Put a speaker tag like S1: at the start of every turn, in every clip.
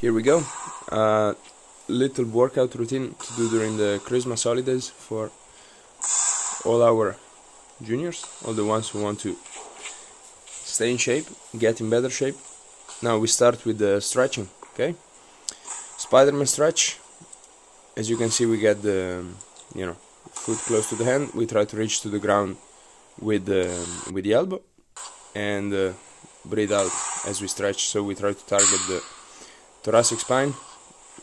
S1: Here we go. Little workout routine to do during the Christmas holidays for all our juniors, all the ones who want to stay in shape, get in better shape. Now we start with the stretching, okay? Spider-Man stretch. As you can see, we get the foot close to the hand. We try to reach to the ground with the elbow and breathe out as we stretch. So we try to target the thoracic spine,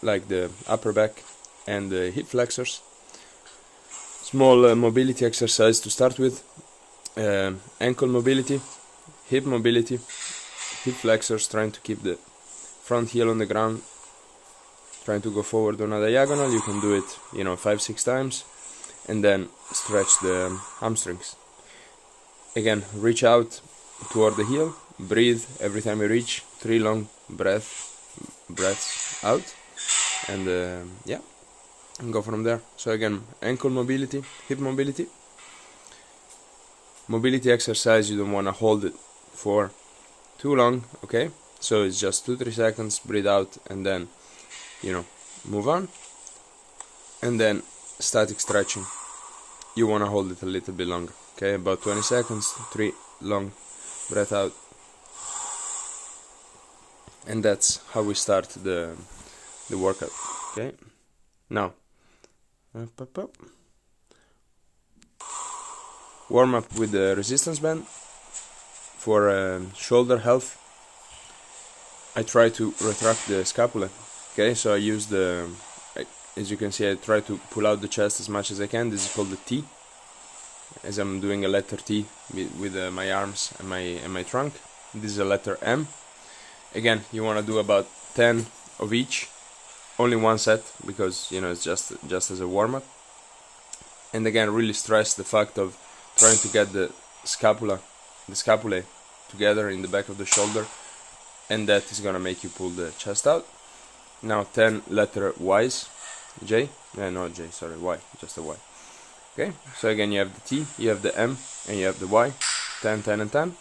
S1: like the upper back and the hip flexors. Small mobility exercise to start with. Ankle mobility, hip mobility, hip flexors, trying to keep the front heel on the ground, trying to go forward on a diagonal. You can do it 5-6 times, and then stretch the hamstrings. Again, reach out toward the heel, breathe every time you reach, 3 long breaths out, and and go from there. So again, ankle mobility, hip mobility. Mobility exercise, you don't want to hold it for too long, okay? So it's just 2-3 seconds, breathe out, and then move on. And then static stretching, you want to hold it a little bit longer, okay? About 20 seconds, 3 long breath out. And that's how we start the workout, okay? Now warm up with the resistance band. For shoulder health, I try to retract the scapula, okay? So I use as you can see, I try to pull out the chest as much as I can. This is called the T, as I'm doing a letter T with my arms and my trunk. This is a letter M. Again, you want to do about 10 of each, only one set, because it's just as a warm-up. And again, really stress the fact of trying to get the scapulae together in the back of the shoulder, and that is gonna make you pull the chest out. Now 10 letter Y's, J, not J, sorry, Y, just a Y. Okay, so again you have the T, you have the M, and you have the Y, 10, 10, and 10.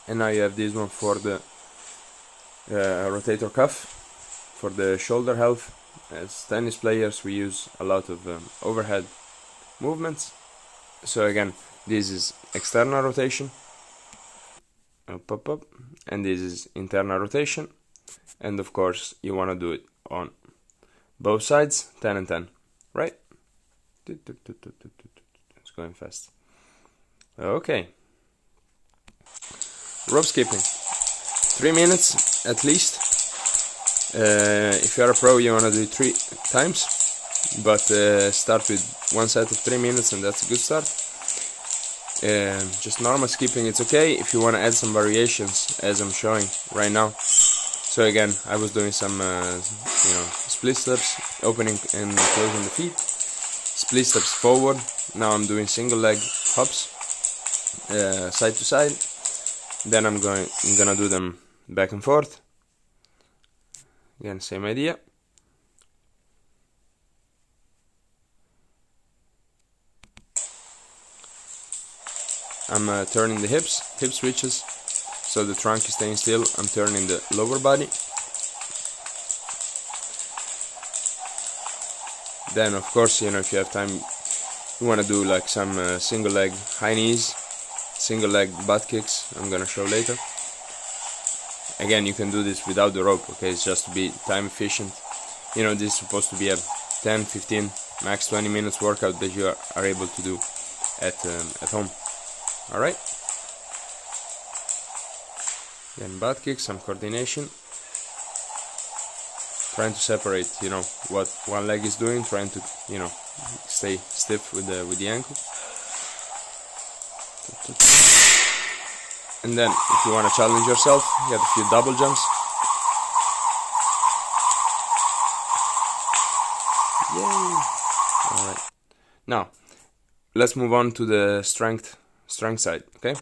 S1: And now you have this one for the rotator cuff, for the shoulder health. As tennis players, we use a lot of overhead movements. So again, this is external rotation, up, and this is internal rotation. And of course, you want to do it on both sides, 10 and 10, right? It's going fast. Okay. Rope skipping, 3 minutes at least. If you're a pro, you want to do it 3 times, but start with one set of 3 minutes, and that's a good start. Just normal skipping, it's okay. If you want to add some variations, as I'm showing right now. So again, I was doing some split steps, opening and closing the feet, split steps forward. Now I'm doing single leg hops, side to side. Then I'm gonna do them back and forth. Again, same idea. I'm turning the hip switches, so the trunk is staying still. I'm turning the lower body. Then, of course, if you have time, you want to do like some single leg high knees, single leg butt kicks. I'm gonna show later. Again, you can do this without the rope, okay? It's just to be time efficient. This is supposed to be a 10, 15, max 20 minutes workout that you are able to do at home. Alright? Then butt kicks, some coordination. Trying to separate, what one leg is doing, trying to, stay stiff with the ankle. And then, if you want to challenge yourself, get a few double jumps. Yay! Alright. Now, let's move on to the strength side, okay?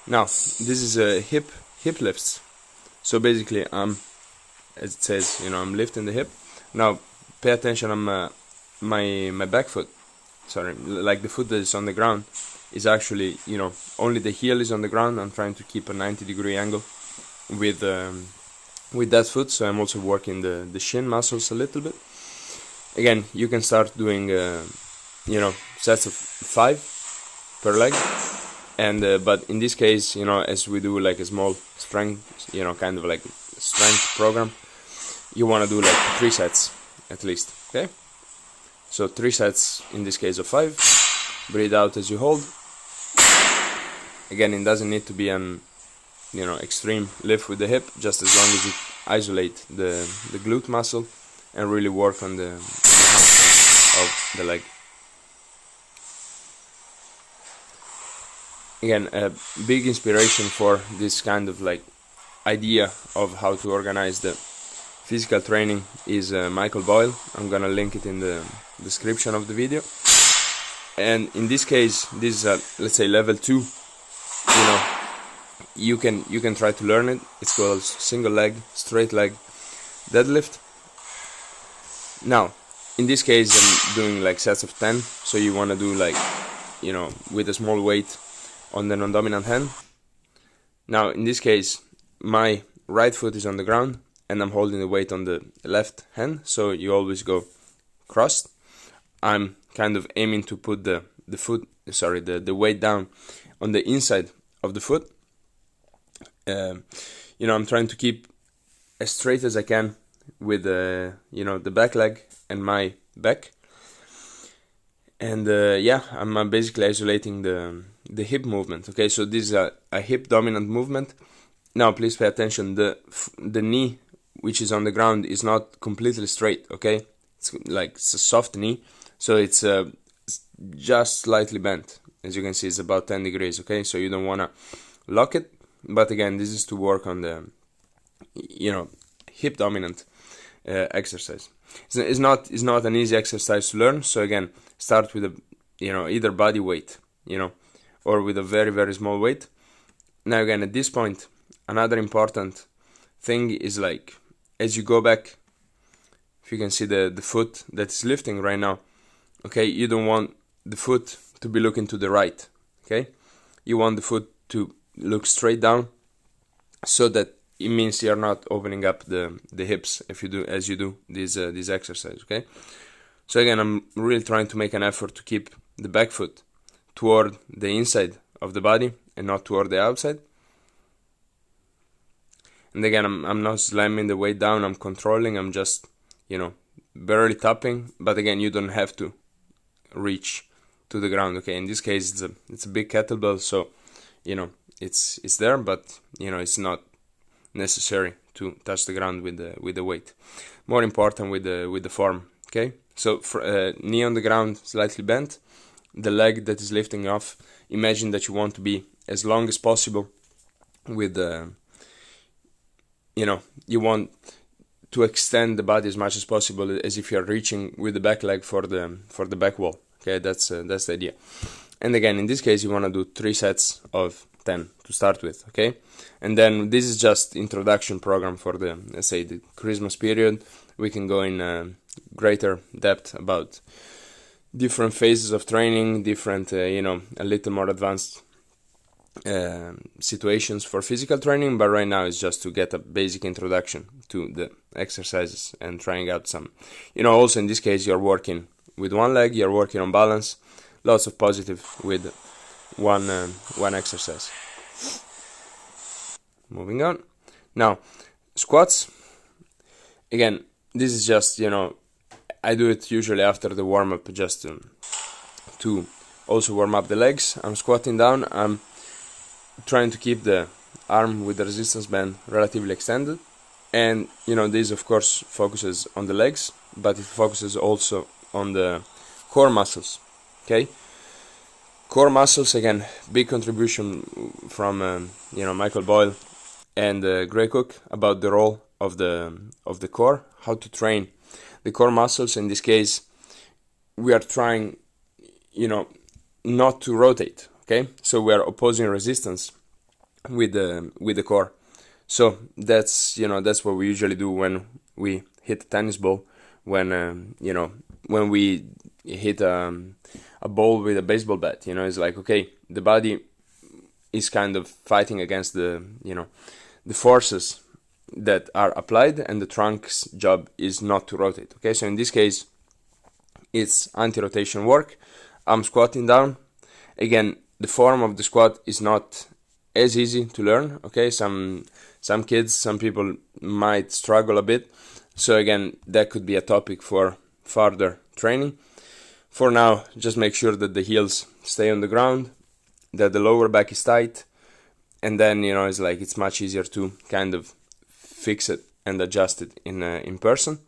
S1: Now, this is a hip lifts. So basically, as it says, I'm lifting the hip. Now, pay attention on my back foot. Sorry, like the foot that is on the ground is actually, only the heel is on the ground. I'm trying to keep a 90-degree angle with with that foot, so I'm also working the shin muscles a little bit. Again, you can start doing sets of 5 per leg, and but in this case, as we do like a small strength, kind of like strength program, you want to do like 3 sets at least. Okay, so 3 sets in this case of 5. Breathe out as you hold. Again, it doesn't need to be an extreme lift with the hip, just as long as you isolate the glute muscle and really work on the hamstring of the leg. Again, a big inspiration for this kind of like idea of how to organize the physical training is Michael Boyle. I'm gonna link it in the description of the video. And in this case, this is let's say level 2. You can try to learn it. It's called single leg, straight leg deadlift. Now, in this case, I'm doing like sets of 10. So you want to do like, with a small weight on the non-dominant hand. Now, in this case, my right foot is on the ground and I'm holding the weight on the left hand. So you always go crossed. I'm kind of aiming to put the weight down on the inside of the foot. I'm trying to keep as straight as I can with the back leg and my back, and I'm basically isolating the hip movement. Okay, so this is a hip dominant movement. Now please pay attention. The knee, which is on the ground, is not completely straight. Okay, it's a soft knee, so it's just slightly bent. As you can see, it's about 10 degrees. Okay, so you don't want to lock it. But again, this is to work on the, hip dominant exercise. It's not an easy exercise to learn. So again, start with either body weight, or with a very, very small weight. Now again, at this point, another important thing is like, as you go back, if you can see the foot that is lifting right now, okay, you don't want the foot to be looking to the right, okay? You want the foot to look straight down, so that it means you're not opening up the hips as you do this exercise. Okay, so again, I'm really trying to make an effort to keep the back foot toward the inside of the body and not toward the outside. And again, I'm not slamming the weight down. I'm controlling. I'm just barely tapping. But again, you don't have to reach to the ground. Okay, in this case, it's a big kettlebell, so it's there, but it's not necessary to touch the ground with the weight. More important with the form. Okay, so knee on the ground, slightly bent, the leg that is lifting off. Imagine that you want to be as long as possible with you want to extend the body as much as possible, as if you're reaching with the back leg for the back wall. Okay, that's the idea. And again, in this case, you want to do 3 sets of 10 to start with, okay? And then this is just introduction program for the, let's say, the Christmas period. We can go in greater depth about different phases of training, different, a little more advanced situations for physical training. But right now it's just to get a basic introduction to the exercises and trying out some, also in this case, you're working with one leg, you're working on balance, lots of positive with one exercise. Moving on. Now, squats. Again, this is just, I do it usually after the warm-up, just to also warm up the legs. I'm squatting down. I'm trying to keep the arm with the resistance band relatively extended. And, this of course focuses on the legs, but it focuses also on the core muscles. Okay? Core muscles, again, big contribution from Michael Boyle and Gray Cook about the role of the core, how to train the core muscles. In this case, we are trying, not to rotate. Okay, so we are opposing resistance with the core. So that's what we usually do when we hit a tennis ball, when we hit a ball with a baseball bat. It's like, okay, the body is kind of fighting against the forces that are applied, and the trunk's job is not to rotate. Okay, so in this case it's anti-rotation work. I'm squatting down. Again, the form of the squat is not as easy to learn. Okay, some kids, some people might struggle a bit, so again, that could be a topic for further training. For now, just make sure that the heels stay on the ground, that the lower back is tight, and then, you know, it's much easier to kind of fix it and adjust it in person.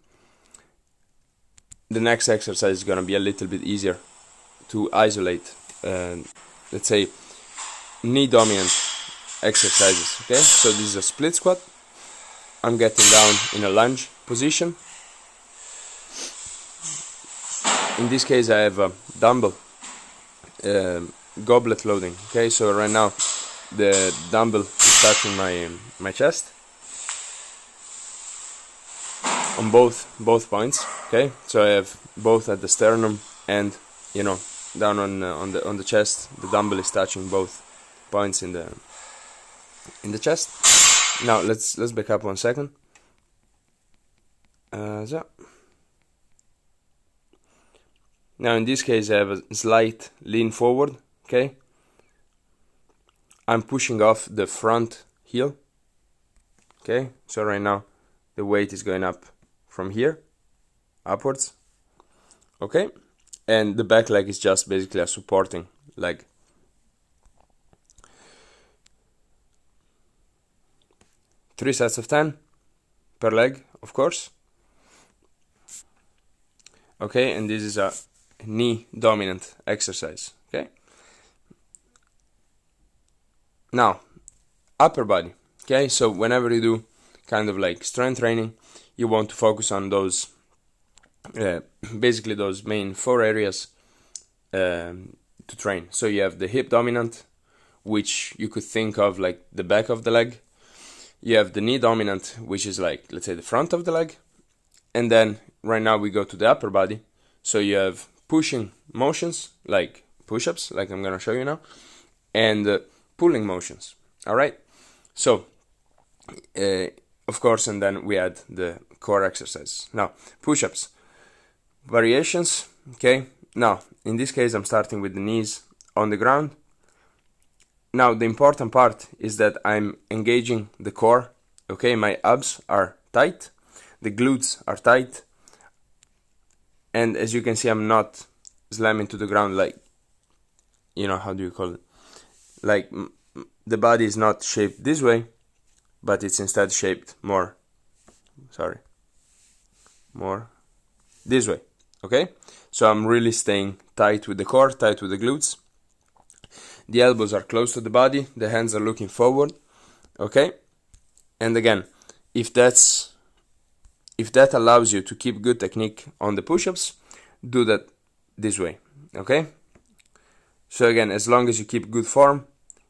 S1: The next exercise is going to be a little bit easier to isolate, let's say, knee dominant exercises. Okay, so this is a split squat. I'm getting down in a lunge position. In this case I have a dumbbell goblet loading. Okay, so right now the dumbbell is touching my chest on both points. Okay, so I have both at the sternum and, you know, down on the chest. The dumbbell is touching both points in the chest. Now let's back up 1 second. So now in this case I have a slight lean forward. Okay, I'm pushing off the front heel. Okay, so right now the weight is going up from here upwards. Okay, and the back leg is just basically a supporting leg. Three sets of 10 per leg, of course. Okay, and this is a knee dominant exercise. Okay, now upper body. Okay, so whenever you do kind of like strength training, you want to focus on those basically those main 4 areas to train. So you have the hip dominant, which you could think of like the back of the leg. You have the knee dominant, which is like, let's say, the front of the leg. And then right now we go to the upper body. So you have pushing motions like push-ups, like I'm gonna show you now, and pulling motions. All right, so of course, and then we add the core exercises. Now push-ups variations. Okay, now in this case I'm starting with the knees on the ground. Now the important part is that I'm engaging the core. Okay, my abs are tight, the glutes are tight, and as you can see, I'm not slamming to the ground like, you know, how do you call it? Like the body is not shaped this way, but it's instead shaped more this way. Okay, so I'm really staying tight with the core, tight with the glutes. The elbows are close to the body, the hands are looking forward. Okay, and again, if that allows you to keep good technique on the push-ups, do that this way. Okay, so again, as long as you keep good form,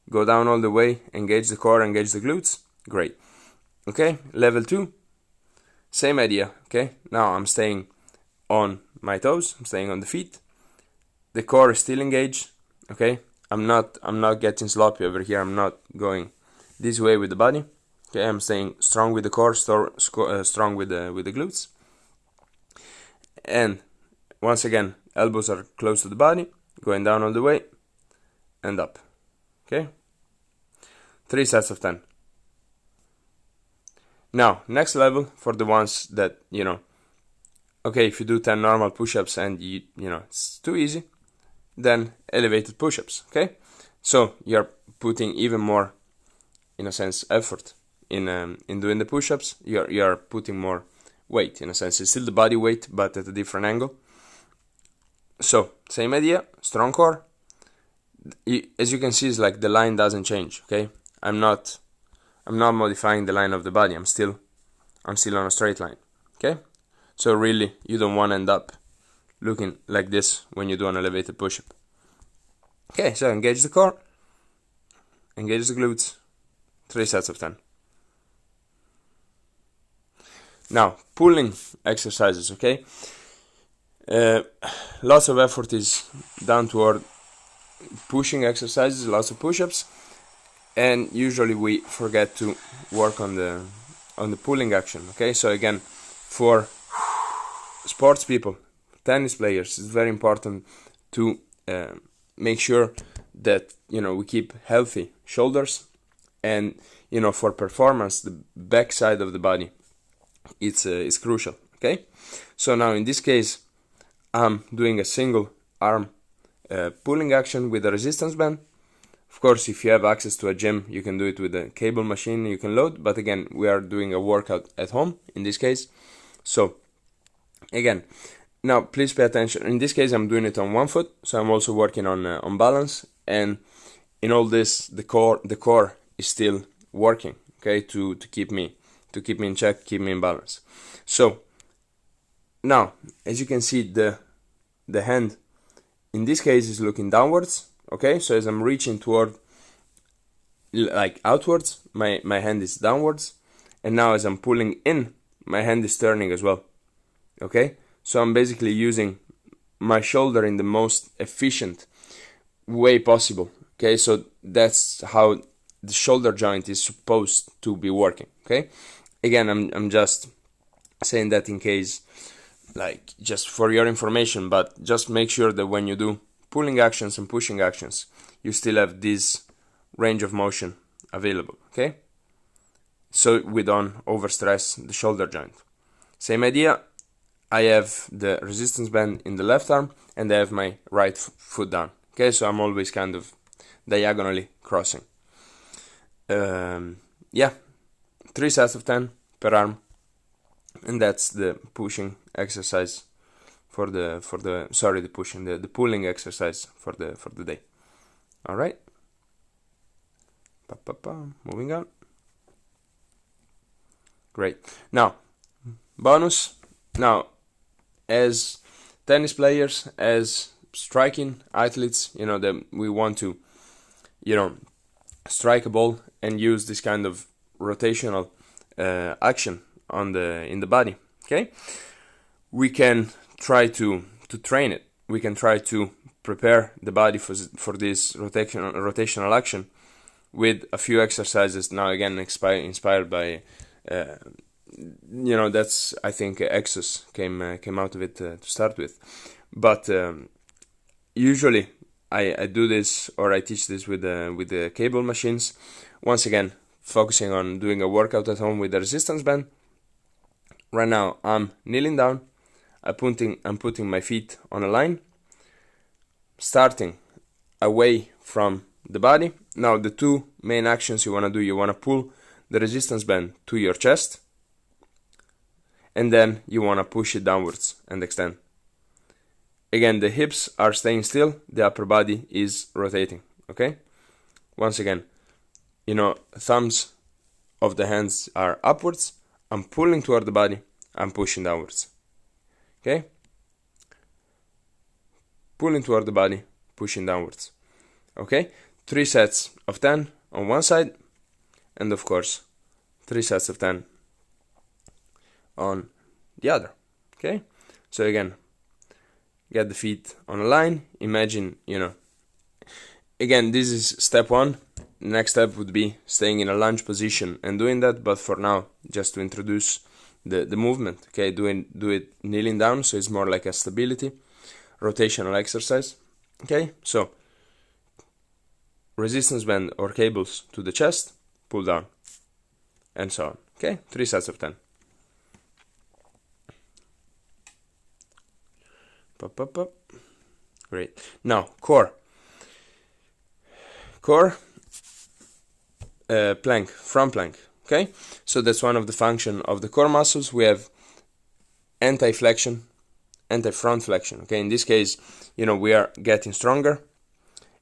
S1: go down all the way, engage the core, engage the glutes, great. Okay, level 2, same idea. Okay, now I'm staying on my toes, I'm staying on the feet, the core is still engaged. Okay, I'm not getting sloppy over here. I'm not going this way with the body. Okay, I'm staying strong with the core, strong with the glutes. And once again, elbows are close to the body, going down all the way and up. Okay, 3 sets of 10. Now, next level for the ones that, you know, okay, if you do 10 normal push-ups and you know it's too easy, then elevated push-ups. Okay, so you're putting even more, in a sense, effort in doing the push-ups. You're putting more weight, in a sense. It's still the body weight, but at a different angle. So same idea, strong core. As you can see, it's like the line doesn't change. Okay, I'm not modifying the line of the body. I'm still on a straight line. Okay, so really you don't want to end up looking like this when you do an elevated push-up. Okay, so engage the core, engage the glutes, 3 sets of 10. Now, pulling exercises, okay? Lots of effort is done toward pushing exercises, lots of push-ups, and usually we forget to work on the on the pulling action. Okay, so again, for sports people, tennis players, it's very important to make sure that we keep healthy shoulders, and for performance, the back side of the body, it's crucial. Okay, so now in this case, I'm doing a single arm pulling action with a resistance band. Of course, if you have access to a gym, you can do it with a cable machine you can load, but again, we are doing a workout at home in this case. So again, now please pay attention. In this case, I'm doing it on one foot, so I'm also working on balance, and in all this, the core is still working, okay, to keep me in check, keep me in balance. So now, as you can see, the hand in this case is looking downwards. Okay, so as I'm reaching toward, like, outwards, my hand is downwards, and now as I'm pulling in, my hand is turning as well. Okay, so I'm basically using my shoulder in the most efficient way possible. Okay, so that's how the shoulder joint is supposed to be working. Okay, again, I'm just saying that in case, like, just for your information, but just make sure that when you do pulling actions and pushing actions, you still have this range of motion available. Okay, so we don't overstress the shoulder joint. Same idea, I have the resistance band in the left arm, and I have my right foot down. Okay, so I'm always kind of diagonally crossing. Yeah, 3 sets of 10 per arm, and that's the pushing exercise for the pulling exercise for the day. All right. Moving on. Great. Now, bonus. Now, as tennis players, as striking athletes, that we want to, strike a ball and use this kind of rotational action in the body. Okay, we can try to train it. We can try to prepare the body for this rotational action with a few exercises. Now again, inspired by that's, I think, Exos came out of it to start with. But usually I do this, or I teach this with the cable machines. Once again, focusing on doing a workout at home with the resistance band. Right now I'm kneeling down. I'm putting my feet on a line, starting away from the body. Now the two main actions you want to do, you want to pull the resistance band to your chest, and then you want to push it downwards and extend. Again, the hips are staying still, the upper body is rotating. Okay, once again, thumbs of the hands are upwards. I'm pulling toward the body, I'm pushing downwards. Okay, pulling toward the body, pushing downwards. Okay, 3 sets of 10 on one side, and of course 3 sets of 10 on the other. Okay, so again, get the feet on a line. Imagine, again, this is step 1. Next step would be staying in a lunge position and doing that, but for now, just to introduce the movement. Okay, do it kneeling down, so it's more like a stability rotational exercise. Okay, so resistance band or cables to the chest, pull down, and so on. Okay, 3 sets of 10. Great. Now, core plank, front plank. Okay, so that's one of the function of the core muscles. We have anti-flexion, anti-front flexion. Okay, in this case, we are getting stronger,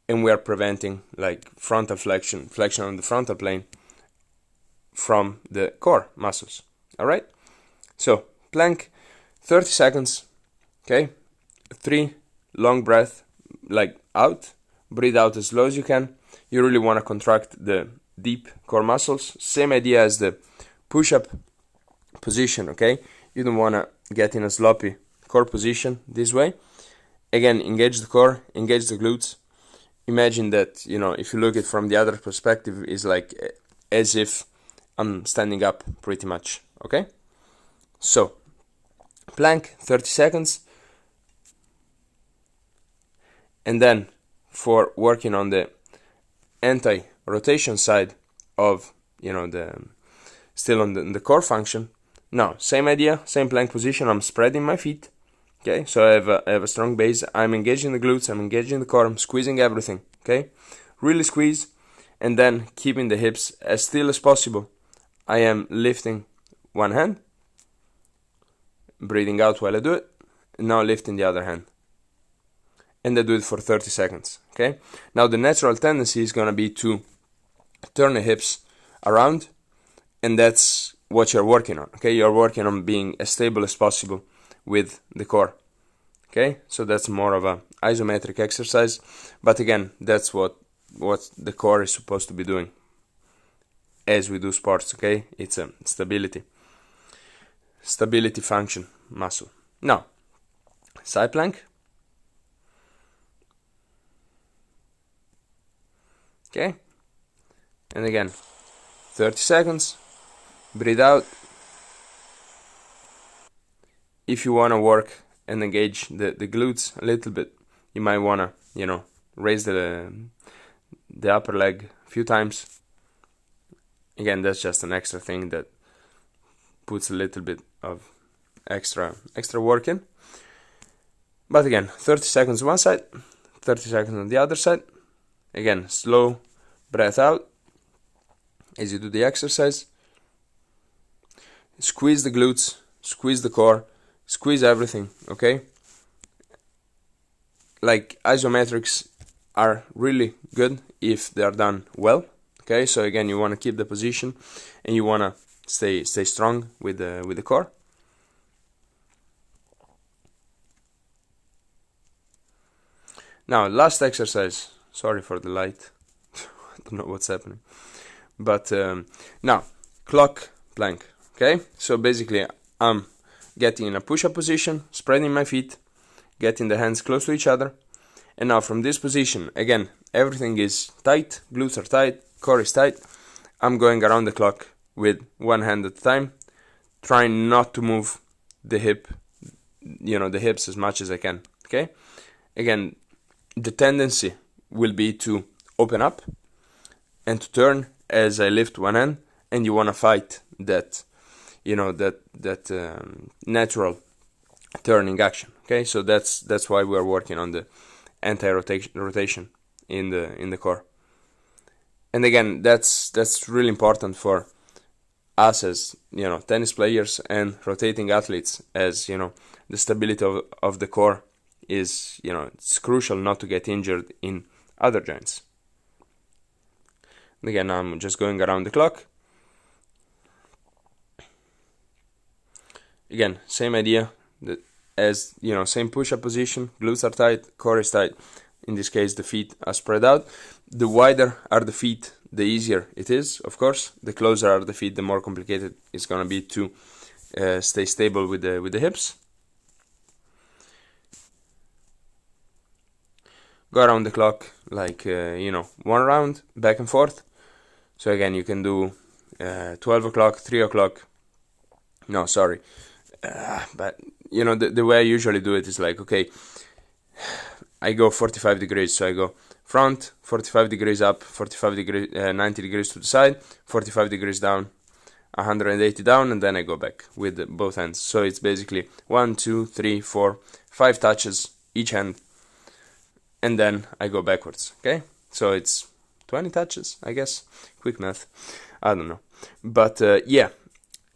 S1: and we are preventing, like, frontal flexion on the frontal plane from the core muscles. All right, so plank, 30 seconds. Okay, 3 long breath, like, out, breathe out as slow as you can. You really want to contract the deep core muscles. Same idea as the push-up position. Okay, you don't want to get in a sloppy core position this way. Again, engage the core, engage the glutes. Imagine that, if you look at it from the other perspective, is like as if I'm standing up pretty much. Okay, so plank 30 seconds, and then for working on the anti-rotation side of, the still on the core function. Now, same idea, same plank position. I'm spreading my feet. Okay, so I have a strong base. I'm engaging the glutes, I'm engaging the core, I'm squeezing everything. Okay, really squeeze, and then keeping the hips as still as possible. I am lifting one hand, breathing out while I do it, and now lifting the other hand. And I do it for 30 seconds. Okay, now the natural tendency is going to be to turn the hips around, and that's what you're working on. Okay, you're working on being as stable as possible with the core. Okay, so that's more of a isometric exercise, but again, that's what the core is supposed to be doing as we do sports. Okay, it's a stability function muscle. Now, side plank. Okay, and again, 30 seconds, breathe out. If you want to work and engage the glutes a little bit, you might want to, raise the upper leg a few times. Again, that's just an extra thing that puts a little bit of extra work in. But again, 30 seconds one side, 30 seconds on the other side. Again, slow breath out as you do the exercise. Squeeze the glutes, squeeze the core, squeeze everything, okay? Like, isometrics are really good if they are done well, okay? So again, you want to keep the position and you want to stay strong with the core. Now, last exercise. Sorry for the light. I don't know what's happening. But now, clock plank. Okay, so basically I'm getting in a push-up position, spreading my feet, getting the hands close to each other, and now from this position, again, everything is tight, glutes are tight, core is tight. I'm going around the clock with one hand at a time, trying not to move the hips as much as I can. Okay, again, the tendency will be to open up and to turn as I lift one hand, and you want to fight that natural turning action. Okay, so that's why we are working on the anti-rotation in the core. And again, that's really important for us as tennis players and rotating athletes, as the stability of the core is it's crucial not to get injured in other joints. And again, I'm just going around the clock. Again, same idea, as same push-up position, glutes are tight, core is tight. In this case, the feet are spread out. The wider are the feet, the easier it is, of course. The closer are the feet, the more complicated it's going to be to stay stable with the hips. Go around the clock like, one round, back and forth. So again, you can do 12 o'clock, 3 o'clock. No, sorry. But, the way I usually do it is like, okay, I go 45 degrees. So I go front, 45 degrees up, 45 degrees, 90 degrees to the side, 45 degrees down, 180 down, and then I go back with both hands. So it's basically 1, 2, 3, 4, 5 touches each hand. And then I go backwards, okay? So it's 20 touches, I guess. Quick math. I don't know. But, yeah.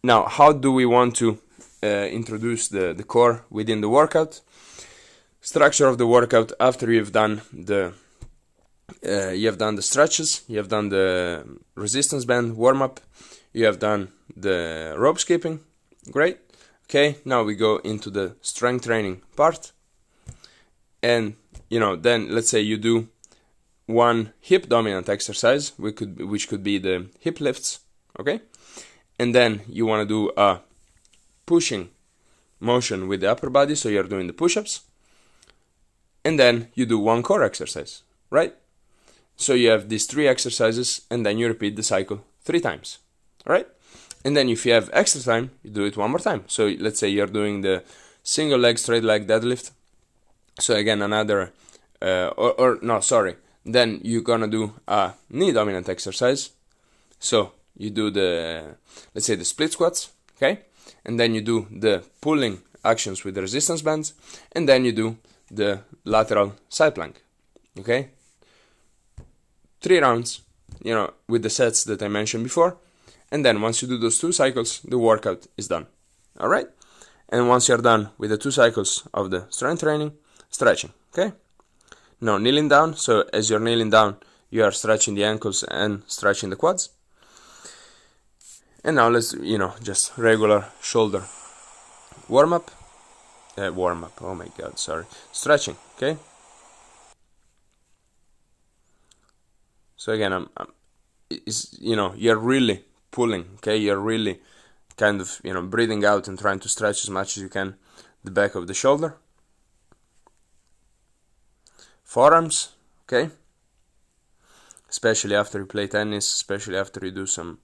S1: Now, how do we want to introduce the core within the workout? Structure of the workout: after you've done the stretches, you have done the resistance band warm-up, you have done the rope skipping. Great. Okay, now we go into the strength training part. And then let's say you do one hip dominant exercise, which could be the hip lifts, okay? And then you want to do a pushing motion with the upper body, so you're doing the push-ups. And then you do one core exercise, right? So you have these 3 exercises, and then you repeat the cycle 3 times, Alright? And then if you have extra time, you do it one more time. So let's say you're doing the single leg straight leg deadlift. So again, another, then you're gonna do a knee dominant exercise. So you do the, let's say the split squats, okay? And then you do the pulling actions with the resistance bands, and then you do the lateral side plank, okay? 3 rounds, with the sets that I mentioned before, and then once you do those 2 cycles, the workout is done, alright? And once you're done with the 2 cycles of the strength training, stretching, okay? Now kneeling down, so as you're kneeling down, you are stretching the ankles and stretching the quads. And now let's, just regular shoulder warm-up, oh my god, sorry, stretching, okay? So again, you're really pulling, okay? You're really kind of, breathing out and trying to stretch as much as you can the back of the shoulder. Forearms, okay? Especially after you play tennis, especially after you do some,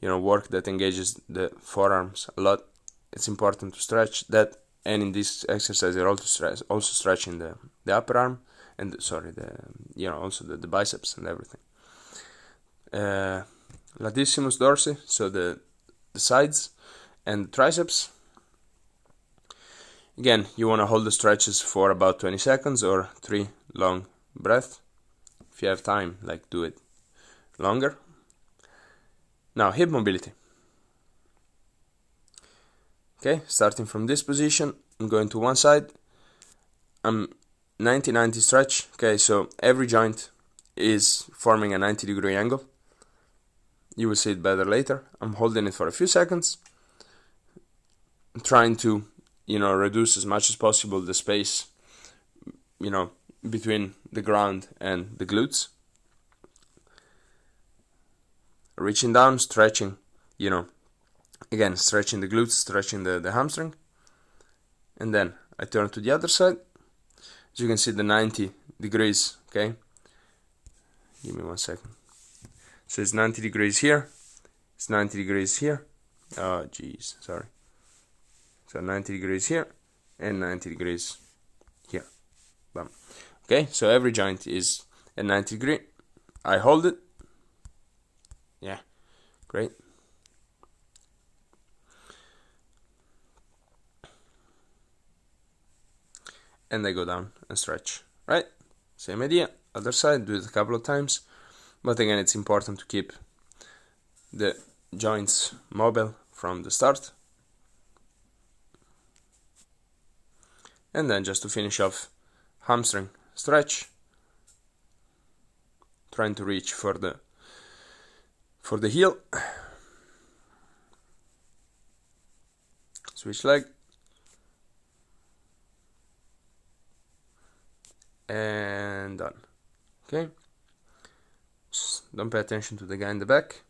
S1: work that engages the forearms a lot. It's important to stretch that, and in this exercise you're also stretching the upper arm and also the biceps and everything. Latissimus dorsi, so the sides and the triceps. Again, you want to hold the stretches for about 20 seconds or 3 long breaths. If you have time, do it longer. Now, hip mobility. Okay, starting from this position, I'm going to one side. I'm 90-90 stretch. Okay, so every joint is forming a 90-degree angle. You will see it better later. I'm holding it for a few seconds. I'm trying to, reduce as much as possible the space, between the ground and the glutes. Reaching down, stretching, again, stretching the glutes, stretching the hamstring. And then I turn to the other side. As you can see, the 90 degrees, okay? Give me 1 second. So it's 90 degrees here. It's 90 degrees here. Oh, jeez, sorry. So 90 degrees here and 90 degrees here. Bam. Okay, so every joint is at 90 degree. I hold it. Yeah, great. And I go down and stretch, right? Same idea, other side, do it a couple of times. But again, it's important to keep the joints mobile from the start. And then just to finish off, hamstring stretch. Trying to reach for the heel. Switch leg. And done. Okay. Just don't pay attention to the guy in the back.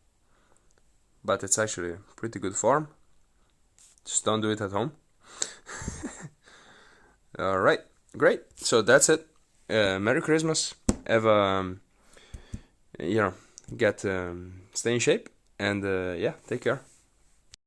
S1: But it's actually a pretty good form. Just don't do it at home. Alright, great. So that's it. Merry Christmas. Have stay in shape, and yeah, take care.